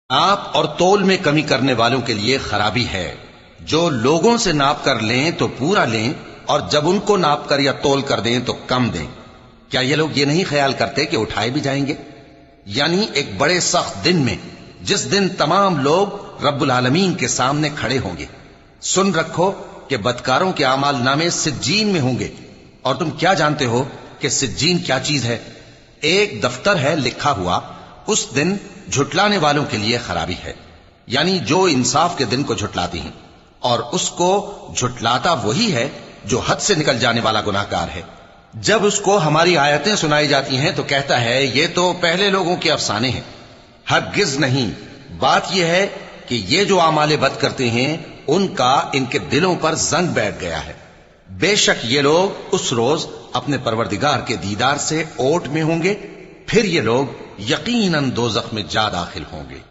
नाप और तोल में कमी करने वालों के लिए खराबी है। जो लोगों से नाप कर लें तो पूरा लें, और जब उनको नाप कर या तोल कर दें तो कम दें। क्या ये लोग ये नहीं ख्याल करते कि उठाए भी जाएंगे? यानी एक बड़े सख्त दिन में, जिस दिन तमाम लोग रब्बुल आलमीन के सामने खड़े होंगे। सुन रखो कि बदकारों के आमाल नामे सिज्जीन में होंगे। और तुम क्या जानते हो कि सिज्जीन क्या चीज है? एक दफ्तर है लिखा हुआ। उस दिन झुटलाने वालों के लिए खराबी है, यानी जो इंसाफ के दिन को झुटलाती हैं। और उसको झुटलाता वही है जो हद से निकल जाने वाला गुनाहगार है। जब उसको हमारी आयतें सुनाई जाती हैं तो कहता है ये तो पहले लोगों के अफसाने हैं। हरगिज नहीं, बात यह है कि ये जो आमाले बद करते हैं उनका इनके दिलों पर जंग बैठ गया है। बेशक ये लोग उस रोज अपने परवरदिगार के दीदार से ओट में होंगे, फिर ये लोग यकीनन दोज़ख में जा दाखिल होंगे।